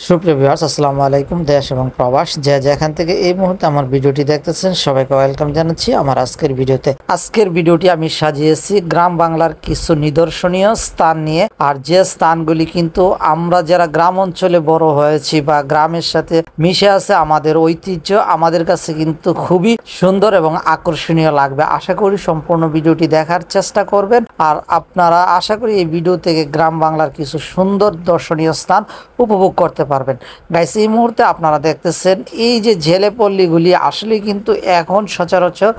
সুপ্রিয় ভিউয়ার্স, আসসালামু আলাইকুম। দেশ এবং প্রবাস যে যেখান থেকে এই মুহূর্তে আমার ভিডিওটি দেখতেছেন সবাইকে ওয়েলকাম জানাচ্ছি আমার আজকের ভিডিওতে। আজকের ভিডিওটি আমি সাজিয়েছি গ্রাম বাংলার কিছু নিদর্শনীয় স্থান নিয়ে। আর যে স্থানগুলি কিন্তু আমরা যারা গ্রাম অঞ্চলে বড় হয়েছি বা গ্রামের সাথে মিশে আছে, আমাদের ঐতিহ্য আমাদের কাছে কিন্তু খুবই সুন্দর এবং আকর্ষণীয় লাগবে। আশা করি সম্পূর্ণ ভিডিওটি দেখার চেষ্টা করবেন। আর আপনারা আশা করি এই ভিডিও থেকে গ্রাম বাংলার কিছু সুন্দর দর্শনীয় স্থান উপভোগ করতে পারবেন। গাইস, এই মুহূর্তে আপনারা দেখতেছেন এই যে জেলে পল্লীগুলি আসলে কিন্তু এখন সচরাচর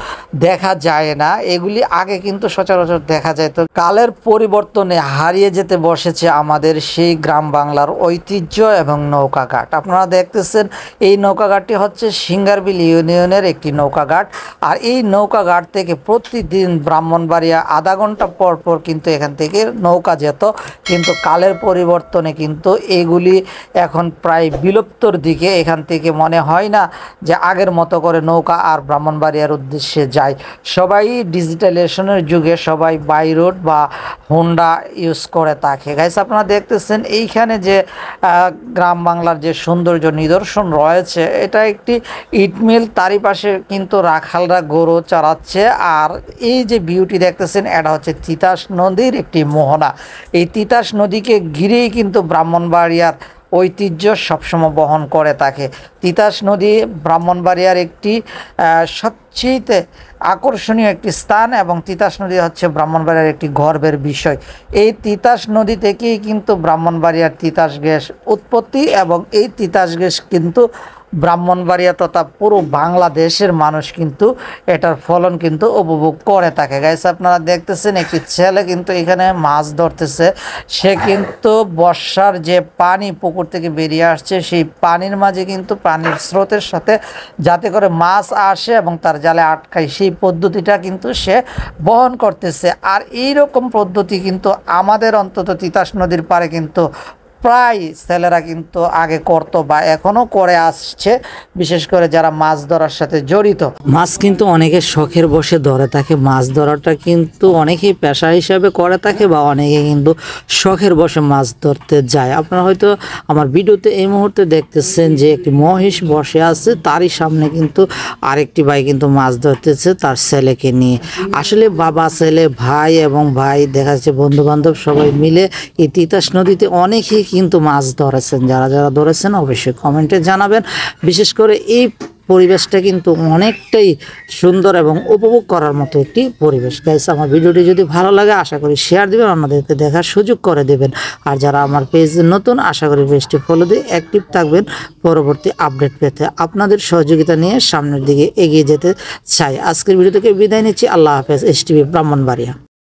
দেখা যায় না। এগুলি আগে কিন্তু সচরাচর দেখা যায়। তো কালের পরিবর্তনে হারিয়ে যেতে বসেছে আমাদের সেই গ্রাম বাংলার ঐতিহ্য এবং নৌকাঘাট। আপনারা দেখতেছেন এই নৌকাঘাটটি হচ্ছে সিঙ্গারবিল ইউনিয়নের একটি নৌকাঘাট। আর এই নৌকাঘাট থেকে প্রতিদিন ব্রাহ্মণবাড়িয়া আধা ঘন্টা পর পর কিন্তু এখান থেকে নৌকা যেত, কিন্তু কালের পরিবর্তনে কিন্তু এগুলি এখন প্রায় বিলুপ্তর দিকে। এখান থেকে মনে হয় না যে আগের মতো করে নৌকা আর ব্রাহ্মণবাড়িয়ার উদ্দেশ্যে যায়। সবাই ডিজিটালাইজেশনের যুগে সবাই বাই রোড বা হোন্ডা ইউজ করে থাকে। গাইস, আপনারা দেখতেছেন এইখানে যে গ্রাম বাংলার যে সৌন্দর্য নিদর্শন রয়েছে, এটা একটি ইটমিল, তারই পাশে কিন্তু রাখালরা গরু চড়াচ্ছে। আর এই যে ভিউটি দেখতেছেন, এটা হচ্ছে তিতাস নদীর একটি মোহনা। এই তিতাস নদীকে ঘিরেই কিন্তু ব্রাহ্মণবাড়িয়ার ঐতিহ্য সবসময় বহন করে থাকে। তিতাস নদী ব্রাহ্মণবাড়িয়ার একটি সবচেয়ে আকর্ষণীয় একটি স্থান এবং তিতাস নদী হচ্ছে ব্রাহ্মণবাড়িয়ার একটি গর্বের বিষয়। এই তিতাস নদী থেকেই কিন্তু ব্রাহ্মণবাড়িয়ার তিতাস গ্যাস উৎপত্তি এবং এই তিতাস গ্যাস কিন্তু ব্রাহ্মণবাড়িয়া তথা পুরো বাংলাদেশের মানুষ কিন্তু এটার ফলন কিন্তু উপভোগ করে থাকে। গাইস, আপনারা দেখতেছেন একটি ছেলে কিন্তু এখানে মাছ ধরতেছে। সে কিন্তু বর্ষার যে পানি পুকুর থেকে বেরিয়ে আসছে, সেই পানির মাঝে কিন্তু পানির স্রোতের সাথে যাতে করে মাছ আসে এবং তার জালে আটকায়, সেই পদ্ধতিটা কিন্তু সে বহন করতেছে। আর এই রকম পদ্ধতি কিন্তু আমাদের অন্তত তিতাস নদীর পাড়ে কিন্তু প্রায় ছেলেরা কিন্তু আগে করতো বা এখনো করে আসছে, বিশেষ করে যারা মাছ ধরার সাথে জড়িত। মাছ কিন্তু অনেকে শখের বসে ধরে থাকে। মাছ ধরাটা কিন্তু অনেকেই পেশা হিসাবে করে থাকে বা অনেকে কিন্তু শখের বসে মাছ ধরতে যায়। আপনারা হয়তো আমার ভিডিওতে এই মুহূর্তে দেখতেছেন যে একটি মহিষ বসে আছে, তারই সামনে কিন্তু আরেকটি ভাই কিন্তু মাছ ধরতেছে তার ছেলেকে নিয়ে। আসলে বাবা ছেলে ভাই এবং ভাই দেখা যাচ্ছে বন্ধু বান্ধব সবাই মিলে এই তিতাস নদীতে অনেকেই কিন্তু মাছ ধরেছেন। যারা যারা ধরেছেন অবশ্যই কমেন্টে জানাবেন। বিশেষ করে এই পরিবেশটা কিন্তু অনেকটাই সুন্দর এবং উপভোগ করার মতো একটি পরিবেশ। গাইস, আমার ভিডিওটি যদি ভালো লাগে আশা করি শেয়ার দিবেন, আমাদেরকে দেখার সুযোগ করে দেবেন। আর যারা আমার পেজ নতুন, আশা করি পেজটি ফলো দিয়ে অ্যাক্টিভ থাকবেন পরবর্তী আপডেট পেতে। আপনাদের সহযোগিতা নিয়ে সামনের দিকে এগিয়ে যেতে চাই। আজকের ভিডিও থেকে বিদায় নিচ্ছি। আল্লাহ হাফেজ। STV ব্রাহ্মণবাড়িয়া।